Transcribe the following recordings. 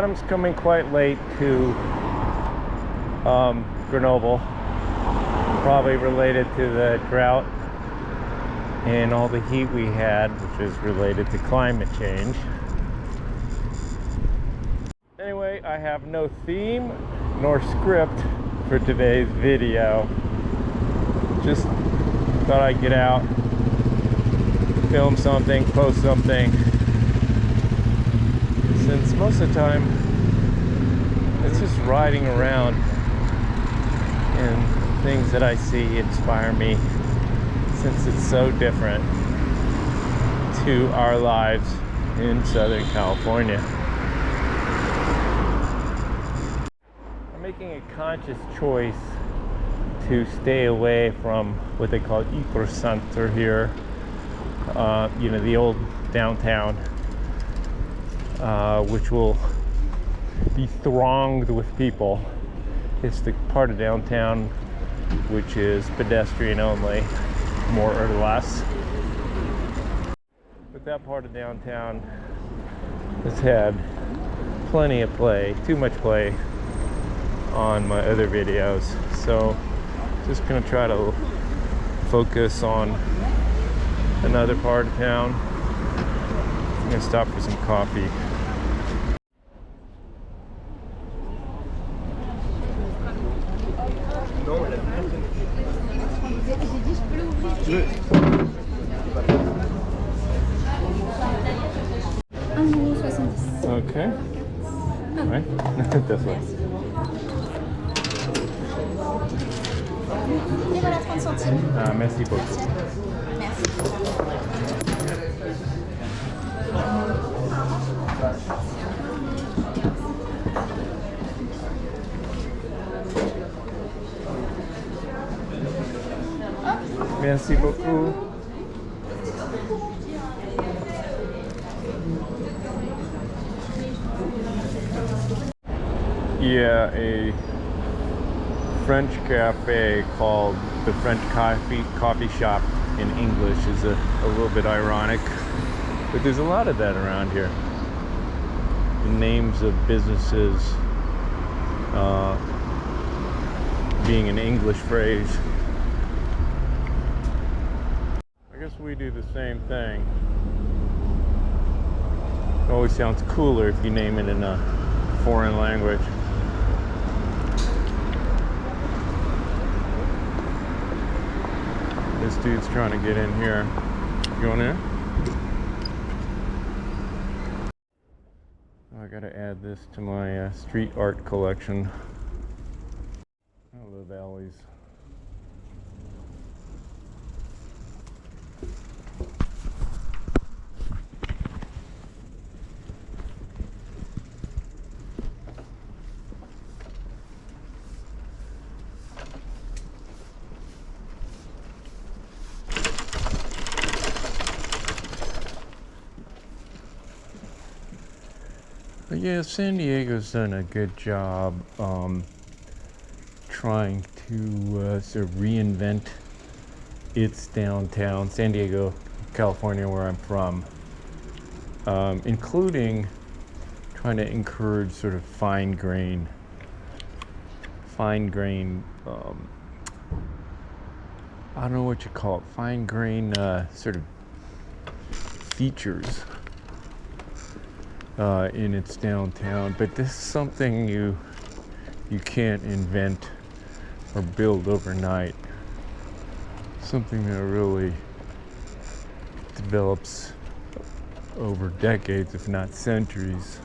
autumn's coming quite late to Grenoble, probably related to the drought and all the heat we had, which is related to climate change. Anyway, I have no theme nor script for today's video. Just thought I'd get out, film something, post something, since most of the time it's just riding around and things that I see inspire me, since it's so different to our lives in Southern California. I'm making a conscious choice to stay away from what they call Hypercenter here, you know, the old downtown, which will be thronged with people. It's the part of downtown which is pedestrian only, more or less. But that part of downtown has had plenty of play, too much play on my other videos. So just gonna try to focus on another part of town. I'm gonna stop for some coffee. Okay. Right. This way. Et voilà 30 centimes. Ah, merci beaucoup. Merci. Merci beaucoup. Yeah, a French cafe called the French coffee shop in English is a little bit ironic, but there's a lot of that around here. The names of businesses being an English phrase. I guess we do the same thing. It always sounds cooler if you name it in a foreign language. This dude's trying to get in here. Going in? Oh, I gotta add this to my street art collection. Oh, the valleys. But yeah, San Diego's done a good job trying to sort of reinvent its downtown, San Diego, California, where I'm from, including trying to encourage sort of fine grain, I don't know what you call it, fine grain sort of features in its downtown. But this is something you can't invent or build overnight. Something that really develops over decades, if not centuries.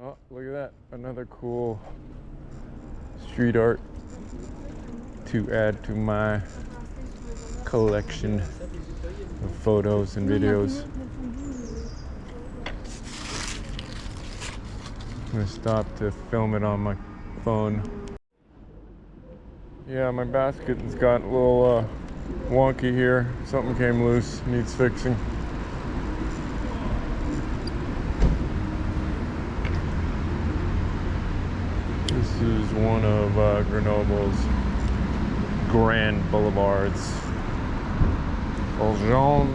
Oh, look at that. Another cool street art to add to my collection of photos and videos. I'm gonna stop to film it on my phone. Yeah, my basket's got a little wonky here. Something came loose, needs fixing. This is one of Grenoble's grand boulevards. Jean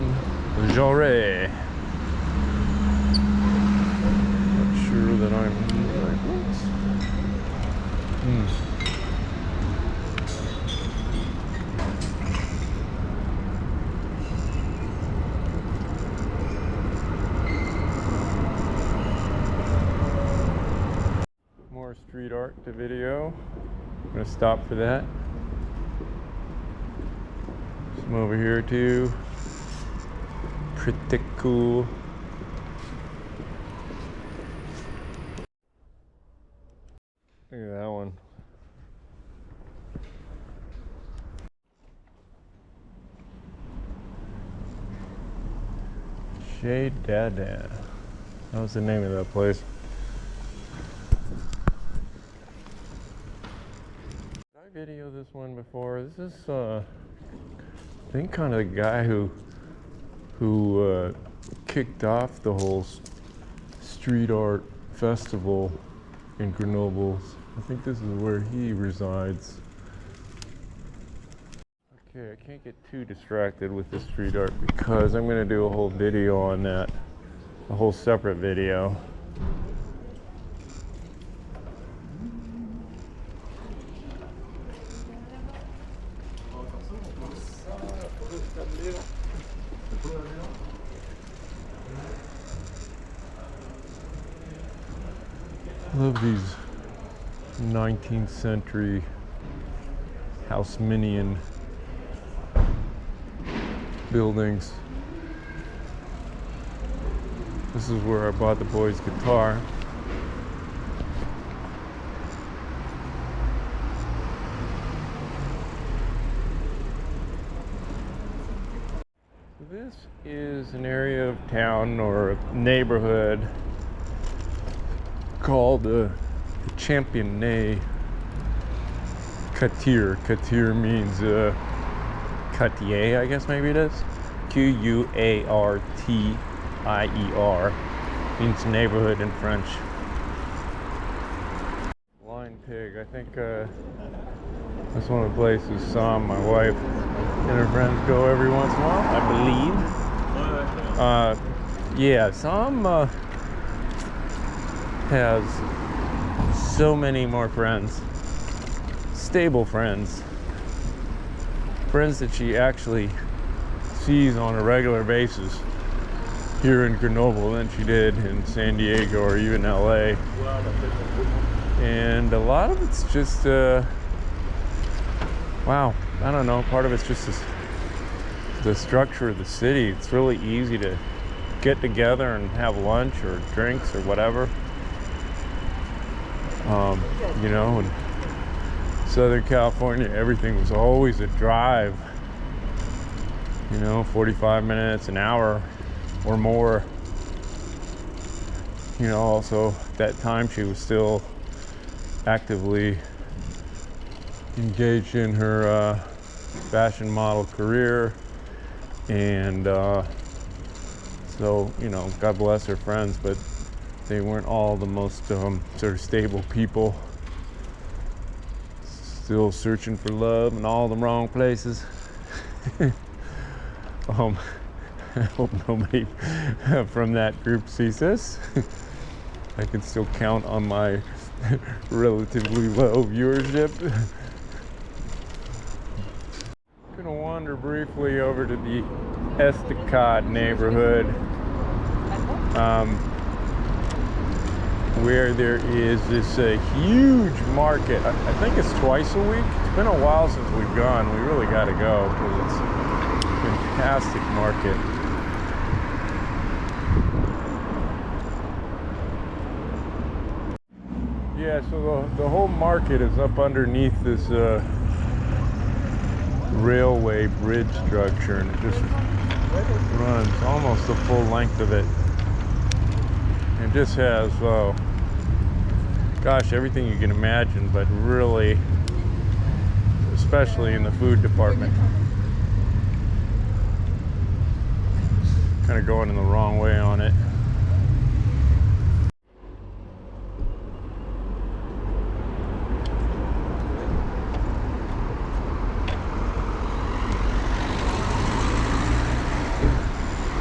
Jaurès. sure that I'm in the right place. More street art to video. I'm gonna stop for that. Some over here too. Pretty cool. Look at that one. Chez Dada. That was the name of that place. Did I video this one before? This is I think kind of the guy who kicked off the whole street art festival in Grenoble. I think this is where he resides. Okay, I can't get too distracted with the street art because I'm going to do a whole video on that, a whole separate video. I love these 19th century Haussmannian buildings. This is where I bought the boys' guitar. This is an area of town or a neighborhood called the Championnet Quartier. Quartier means quartier, I guess maybe it is. Q-U-A-R-T-I-E-R means neighborhood in French. Blind Pig. I think that's one of the places Sam, my wife, and her friends go every once in a while, I believe. Yeah, Sam has so many more friends, stable friends, friends that she actually sees on a regular basis here in Grenoble than she did in San Diego or even LA. And a lot of it's just wow, I don't know, part of it's just the structure of the city. It's really easy to get together and have lunch or drinks or whatever. You know, in Southern California, everything was always a drive. You know, 45 minutes, an hour or more. You know, also at that time she was still actively engaged in her fashion model career, and so, you know, God bless her friends, but they weren't all the most sort of stable people. Still searching for love in all the wrong places. I hope nobody from that group sees this. I can still count on my relatively low viewership. I'm gonna wander briefly over to the Estacade neighborhood, where there is this huge market. I think it's twice a week. It's been a while since we've gone. We really got to go because it's a fantastic market. Yeah, so the whole market is up underneath this railway bridge structure, and it just runs almost the full length of it. It just has, gosh, everything you can imagine, but really, especially in the food department. Kind of going in the wrong way on it.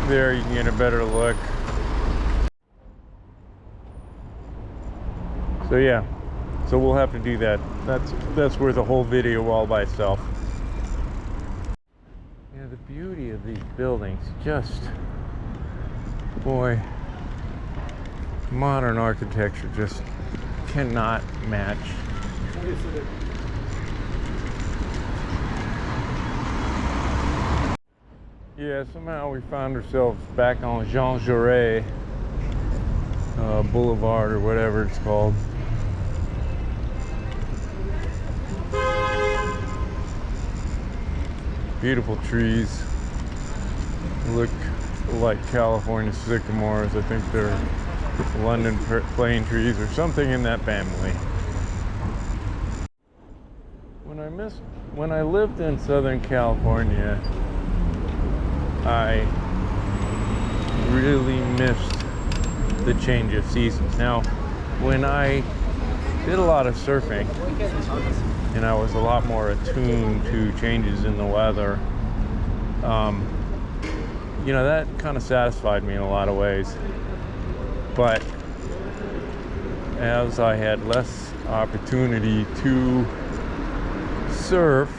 There you can get a better look. So yeah, so we'll have to do that. That's worth a whole video all by itself. Yeah, the beauty of these buildings, just, boy, modern architecture just cannot match. Yeah, somehow we found ourselves back on Jean Jaurès Boulevard, or whatever it's called. Beautiful trees. Look like California sycamores. I think they're London plane trees or something in that family. When I lived in Southern California, I really missed the change of seasons. Now, when I did a lot of surfing and I was a lot more attuned to changes in the weather, you know, that kind of satisfied me in a lot of ways. But as I had less opportunity to surf,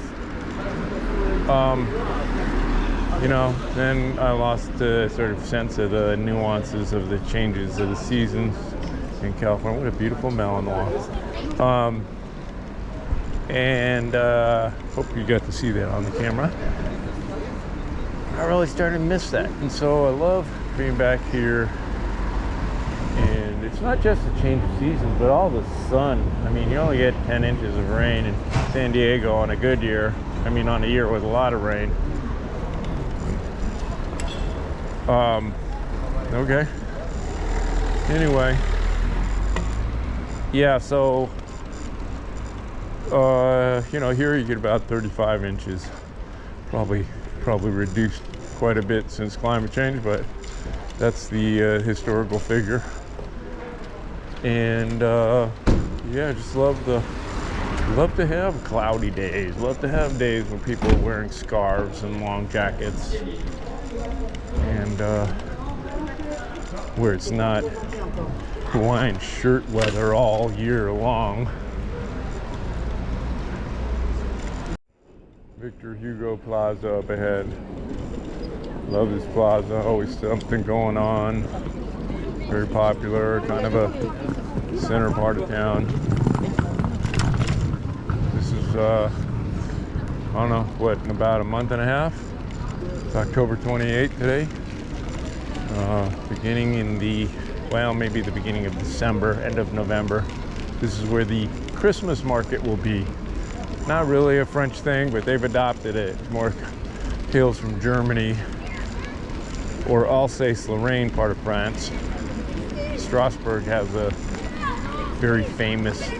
you know, then I lost the sort of sense of the nuances of the changes of the seasons in California. What a beautiful melon wall. And hope you got to see that on the camera. I really started to miss that. And so I love being back here. And it's not just the change of seasons, but all the sun. I mean, you only get 10 inches of rain in San Diego on a good year. I mean, on a year with a lot of rain. Okay. Anyway. Yeah, so, you know, here you get about 35 inches. Probably reduced quite a bit since climate change, but that's the historical figure. And yeah, just love to have cloudy days. Love to have days when people are wearing scarves and long jackets, and where it's not Hawaiian shirt weather all year long. Victor Hugo Plaza up ahead. Love this plaza, always something going on. Very popular, kind of a center part of town. This is, I don't know, what, in about a month and a half? It's October 28th today. Beginning in the, well, maybe the beginning of December, end of November. This is where the Christmas market will be. Not really a French thing, but they've adopted it. It's more tales from Germany, or Alsace-Lorraine part of France. Strasbourg has a very famous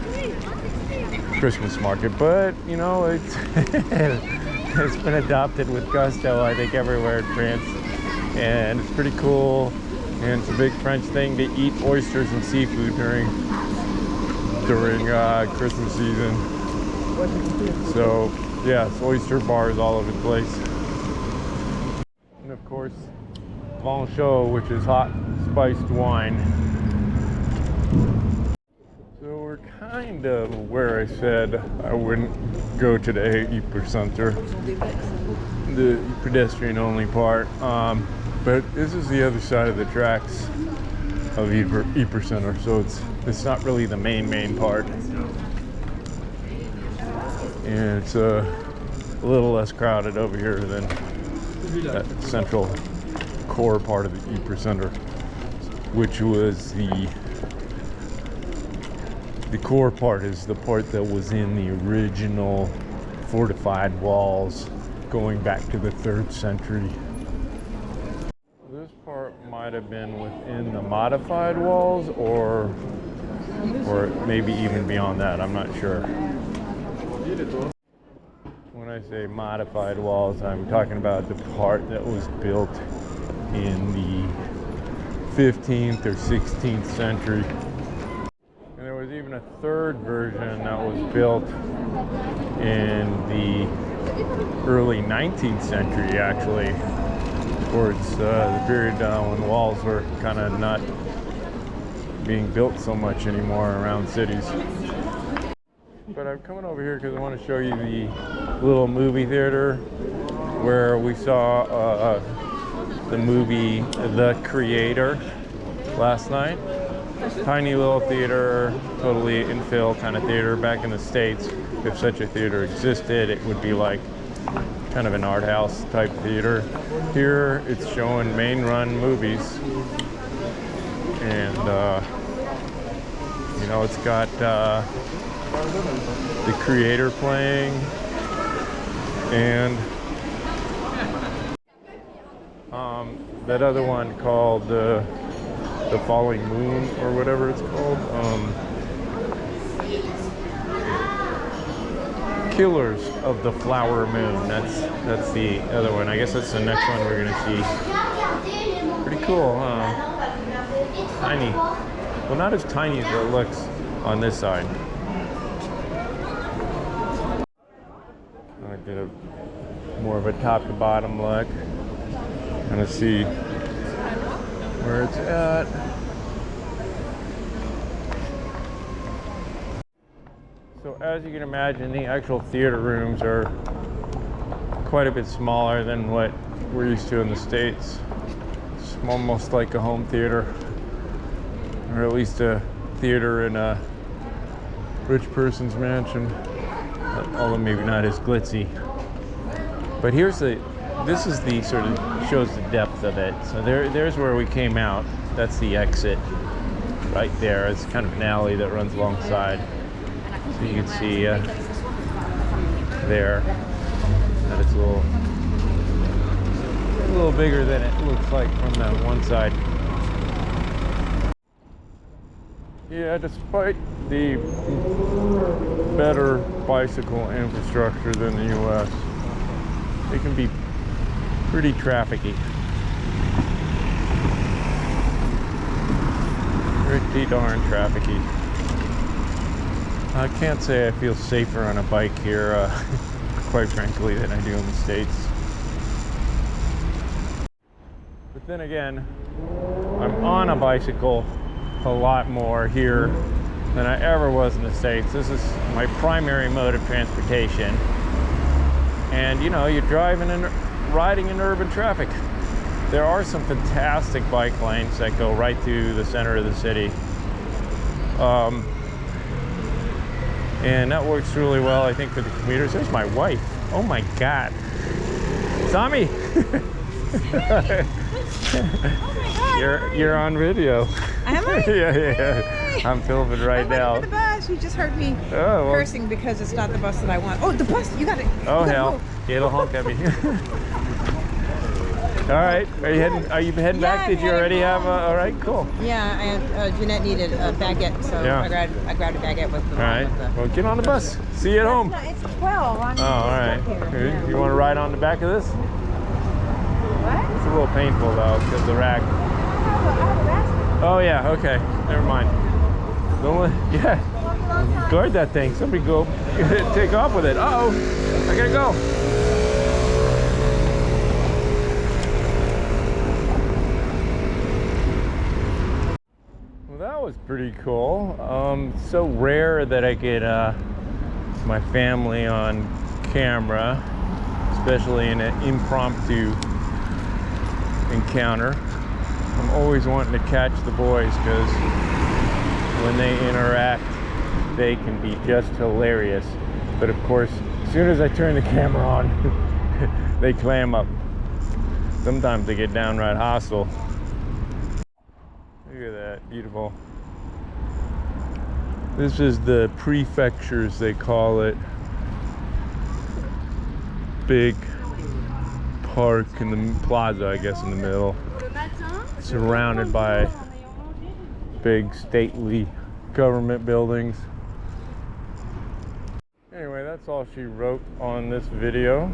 Christmas market, but you know, it's been adopted with gusto, I think, everywhere in France, and it's pretty cool. And it's a big French thing to eat oysters and seafood during Christmas season. So yeah, it's oyster bars all over the place, and of course Blanc Chaud, which is hot spiced wine. So we're kind of where I said I wouldn't go today, Ypres Center, the pedestrian only part. But this is the other side of the tracks of Ypres Center, so it's not really the main part. And it's a little less crowded over here than that central core part of the Ypres Center, which was the core part is the part that was in the original fortified walls going back to the 3rd century. This part might have been within the modified walls, or maybe even beyond that, I'm not sure. When I say modified walls, I'm talking about the part that was built in the 15th or 16th century. And there was even a 3rd version that was built in the early 19th century, actually, towards the period when walls were kind of not being built so much anymore around cities. But I'm coming over here because I want to show you the little movie theater where we saw the movie The Creator last night. Tiny little theater, totally infill kind of theater. Back in the States, if such a theater existed, it would be like kind of an art house type theater. Here it's showing main run movies, and you know, it's got The Creator playing, and that other one called The Falling Moon, or whatever it's called. Killers of the Flower Moon. That's the other one. I guess that's the next one we're gonna see. Pretty cool, huh? Tiny. Well, not as tiny as it looks on this side. I did a more of a top to bottom look. Kind of see where it's at. So as you can imagine, the actual theater rooms are quite a bit smaller than what we're used to in the States. It's almost like a home theater, or at least a theater in a rich person's mansion, although maybe not as glitzy. But this is the sort of shows the depth of it. So there's where we came out. That's the exit right there. It's kind of an alley that runs alongside. So you can see there that it's a little bigger than it looks like from that one side. Yeah, despite the better bicycle infrastructure than the US, it can be pretty trafficky. Pretty darn trafficky. I can't say I feel safer on a bike here, quite frankly, than I do in the States. But then again, I'm on a bicycle a lot more here than I ever was in the States. This is my primary mode of transportation. And you know, you're driving and riding in urban traffic. There are some fantastic bike lanes that go right through the center of the city. And that works really well, I think, for the commuters. There's my wife. Oh my God. Tommy! You're on video. Am I? Yeah. I'm filming right now. I'm waiting for the bus. You just heard me cursing because it's not the bus that I want. Oh, the bus! You got it. Oh hell! Yeah, it'll honk at me. All right. Are you heading back? Did you already have? All right. Cool. Yeah, Jeanette needed a baguette, so I grabbed a baguette with the. All right. Well, get on the bus. See you at home. It's 12. Oh, all right. You want to ride on the back of this? What? It's a little painful though, because the rack. I have a basket. Oh yeah. Okay. Never mind. Yeah. Guard that thing. Somebody go take off with it. Uh-oh. I gotta go. Well, that was pretty cool. So rare that I get my family on camera, especially in an impromptu encounter. I'm always wanting to catch the boys because when they interact, they can be just hilarious. But of course, as soon as I turn the camera on, they clam up. Sometimes they get downright hostile. Look at that, beautiful. This is the prefectures, they call it. Big park in the plaza, I guess, in the middle. Surrounded by big stately government buildings. Anyway, that's all she wrote on this video.